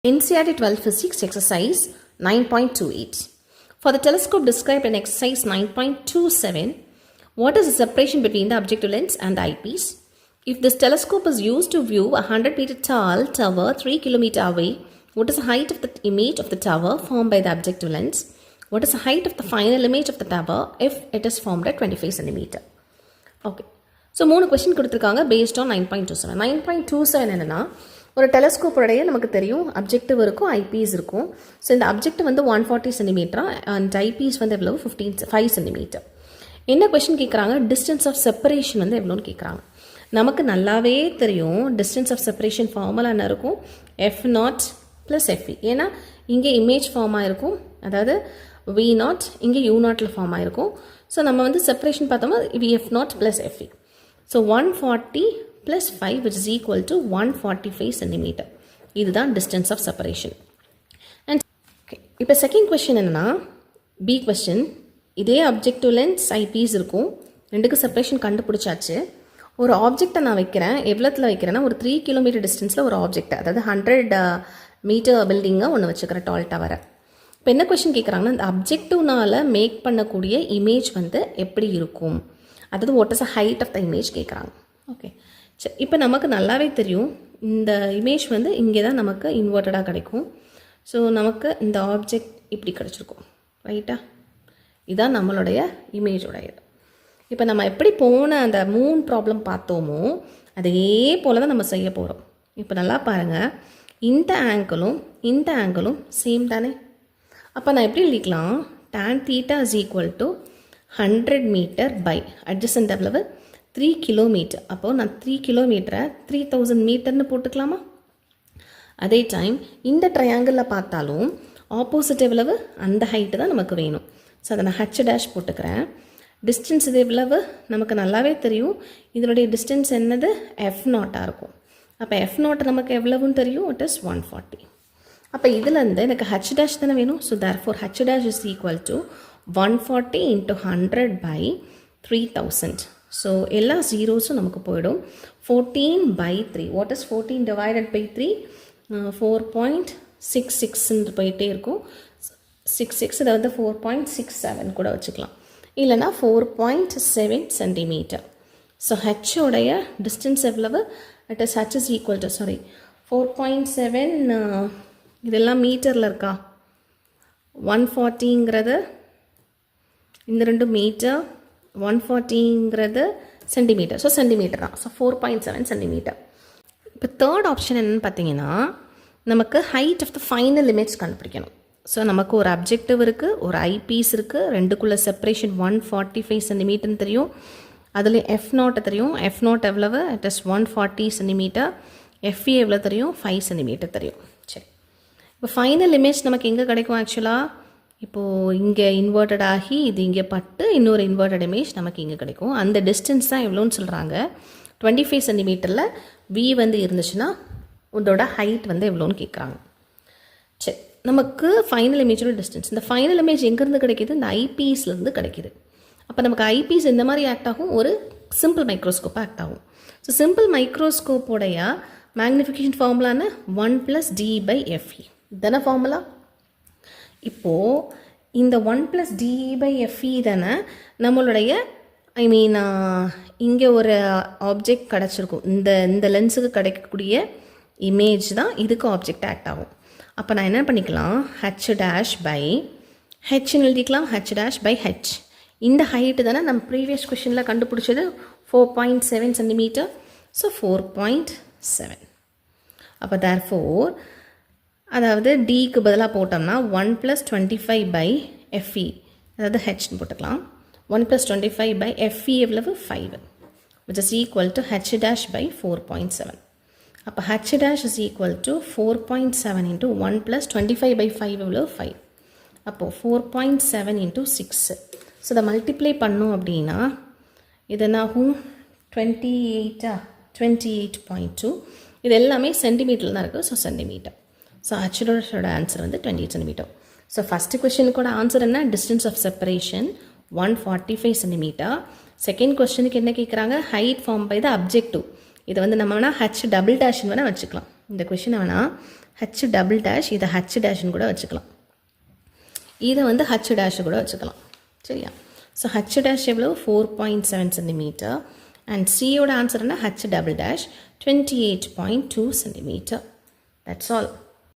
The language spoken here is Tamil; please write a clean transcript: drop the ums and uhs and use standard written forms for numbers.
NCERT 12 Physics Exercise 9.28. For the telescope described in Exercise 9.27, what is the separation between the objective lens and the eyepiece? If this telescope is used to view a 100-meter tall tower 3 km away, what is the height of the image of the tower formed by the objective lens? What is the height of the final image of the tower if it is formed at 25 cm? Okay. So, 3 questions கொடுத்திருக்காங்க based on 9.27. 9.27 என்னன்னா ஒரு டெலஸ்கோப் உடைய நமக்கு தெரியும் அப்ஜெக்டிவ் இருக்கும் ஐபீஸ் இருக்கும். ஸோ இந்த அப்ஜெக்டிவ் வந்து 140 சென்டிமீட்டரா அண்ட் ஐபீஸ் வந்து எவ்வளவு 5 சென்டிமீட்டர். என்ன கொஸ்டின் கேட்குறாங்க, டிஸ்டன்ஸ் ஆஃப் செப்பரேஷன் வந்து எவ்வளோன்னு கேட்குறாங்க. நமக்கு நல்லாவே தெரியும் டிஸ்டன்ஸ் ஆஃப் செப்பரேஷன் ஃபார்முலா என்ன இருக்கும், F0 + FE. ஏன்னா இங்கே இமேஜ் ஃபார்ம் ஆகிருக்கும், அதாவது V0, இங்கே U0 ஃபார்ம் ஆகிருக்கும். ஸோ நம்ம வந்து செப்பரேஷன் பார்த்தோம்னா F0 + FE. So 140 plus 5 which is equal to 145 centimeter. இதுதான் distance of separation. And okay, இப்போ second question என்னன்னா B question. இதே objective lens eyepiece இருக்கும், ரெண்டுக்கு செப்பரேஷன் கண்டுபிடிச்சாச்சு. ஒரு ஆப்ஜெக்டை நான் வைக்கிறேன், எவ்வளோத்தில் வைக்கிறேன்னா ஒரு 3 கிலோமீட்டர் டிஸ்டன்ஸில் ஒரு ஆப்ஜெக்ட், அதாவது 100 மீட்டர் பில்டிங்கை ஒன்று வச்சுக்கிறேன், டால் டவரை. இப்போ என்ன கொஸ்டின் கேட்குறாங்கன்னா இந்த அப்ஜெக்டிவ்னால் மேக் பண்ணக்கூடிய இமேஜ் வந்து எப்படி இருக்கும், அதாவது what is the height of the image கேட்குறாங்க. ஓகே, சரி, இப்போ நமக்கு நல்லாவே தெரியும் இந்த இமேஜ் வந்து இங்கே தான் நமக்கு இன்வெர்ட்டடாக கிடைக்கும். ஸோ நமக்கு இந்த ஆப்ஜெக்ட் இப்படி கிடச்சிருக்கும், ரைட்டா? இதுதான் நம்மளுடைய இமேஜோடையது. இப்போ நம்ம எப்படி போன அந்த 3 ப்ராப்ளம் பார்த்தோமோ அதே போல் தான் நம்ம செய்ய போகிறோம். இப்போ நல்லா பாருங்கள், இந்த ஆங்கிளும் சேம் தானே. அப்போ நான் எப்படி எழுதிக்கலாம், tan theta is equal to 100 metre by adjacent எவ்வளவு 3 கிலோமீட்டர். அப்போது நான் 3 கிலோமீட்டரை 3000 மீட்டர்னு போட்டுக்கலாமா? அதே டைம் இந்த ட்ரையாங்கிளில் பார்த்தாலும் ஆப்போசிட் எவ்வளவு, அந்த ஹைட்டு தான் நமக்கு வேணும். ஸோ அதை நான் H' போட்டுக்கிறேன். டிஸ்டன்ஸ் இது எவ்வளவு நமக்கு நல்லாவே தெரியும், இதனுடைய டிஸ்டன்ஸ் என்னது F0 இருக்கும். அப்போ F0 நமக்கு எவ்வளவுன்னு தெரியும், இட் இஸ் 140. அப்போ இதுலேருந்து எனக்கு H' தானே வேணும். So therefore H' is equal to 140 × 100 by 3000. So எல்லா ஜீரோஸும் நமக்கு போயிடும். 14/3. What is 14 divided by 3? 4.66 போயிட்டே இருக்கும். 66 அதாவது 4.67 கூட வச்சுக்கலாம், இல்லைனா 4.7 சென்டிமீட்டர். ஸோ ஹெச்சோடைய டிஸ்டன்ஸ் எவ்வளவு, it is H is equal to 4.7. இதெல்லாம் மீட்டரில் இருக்கா, 140ங்கிறது இந்த 2 மீட்டர், 140ங்கிறது சென்டிமீட்டர். ஸோ சென்டிமீட்டர் தான். So 4.7 centimetre. இப்போ தேர்ட் ஆப்ஷன் என்னென்னு பார்த்தீங்கன்னா நமக்கு height of the final image கண்டுபிடிக்கணும். ஸோ நமக்கு ஒரு அப்ஜெக்டிவ் இருக்குது, ஒரு ஐபீஸ் இருக்குது, ரெண்டுக்குள்ளே செப்பரேஷன் 145 சென்டிமீட்டர்னு தெரியும். அதில் F0 தெரியும், F0 எவ்வளவு, இட் இஸ் 140 சென்டிமீட்டர். FE எவ்வளோ தெரியும், 5 சென்டிமீட்டர் தெரியும். சரி, இப்போ ஃபைனல் இமேஜ் நமக்கு எங்கே கிடைக்கும் ஆக்சுவலாக, இப்போது இங்கே இன்வெர்ட்டட் ஆகி இது இங்கே பட்டு இன்னொரு இன்வெர்ட்டட் இமேஜ் நமக்கு இங்கே கிடைக்கும். அந்த டிஸ்டன்ஸ் தான் எவ்வளோன்னு சொல்கிறாங்க, 25 சென்டிமீட்டரில் V வந்து இருந்துச்சுன்னா உங்களோட ஹைட் வந்து எவ்வளோன்னு கேட்குறாங்க. சரி, நமக்கு ஃபைனல் இமேஜோட டிஸ்டன்ஸ், இந்த ஃபைனல் இமேஜ் எங்கேருந்து கிடைக்கிது, இந்த ஐபீஸ்லேருந்து கிடைக்கிது. அப்போ நமக்கு ஐபீஸ் இந்த மாதிரி ஆக்ட் ஆகும், ஒரு சிம்பிள் மைக்ரோஸ்கோப்பாக ஆக்ட் ஆகும். ஸோ சிம்பிள் மைக்ரோஸ்கோப்போடைய மேக்னிஃபிகேஷன் ஃபார்முலான்னு 1 + D/FE தானே ஃபார்முலா. இப்போது இந்த 1 + D/FE தானே நம்மளுடைய இங்கே ஒரு ஆப்ஜெக்ட் கிடச்சிருக்கும், இந்த லென்ஸுக்கு கிடைக்கக்கூடிய இமேஜ் தான் இதுக்கு ஆப்ஜெக்ட் ஆக்ட் ஆகும். அப்போ நான் என்ன பண்ணிக்கலாம், H'/Hன்னு எழுதிக்கலாம், H'/H. இந்த ஹைட்டு தானே நம்ம ப்ரீவியஸ் கொஷனில் கண்டுபிடிச்சது 4.7 சென்டிமீட்டர். ஸோ 4.7. அப்போ தேர்ஃபோர் அதாவது டிக்கு பதிலாக போட்டோம்னா 1 + 25/FE, அதாவது ஹெச்னு போட்டுக்கலாம். 1 + 25/FE எவ்வளவு 5, which is equal to H' / 4.7. அப்போ H' is equal to 4.7 × 1 + 25/5 எவ்வளவு 5. அப்போது 4.7 × 6. ஸோ இதை மல்டிப்ளை பண்ணோம் அப்படின்னா இது என்னாகும், 28.2. இது எல்லாமே சென்டிமீட்டரில் தான் இருக்குது. So centimetre. ஸோ H'-ஓட ஆன்சர் வந்து 28 சென்டிமீட்டர். ஸோ ஃபஸ்ட்டு கொஸ்டினுக்கோட ஆன்சர் என்ன, distance of separation 145 centimetre. Second கொஸ்டினுக்கு என்ன கேட்குறாங்க, height form by the objective. இதை வந்து நம்ம வேணால் H" வேணால் வச்சுக்கலாம். இந்த கொஷினை வேணால் ஹச் டபுள் டேஷ், இதை ஹச் டேஷ்னு கூட வச்சுக்கலாம். இதை வந்து ஹச் டேஷ் கூட வச்சுக்கலாம். சரியா? ஸோ ஹச் டேஷ் எவ்வளோ 4.7 சென்டிமீட்டர் அண்ட் சியோட ஆன்சர் என்ன H double dash 28.2 centimetre. That's all.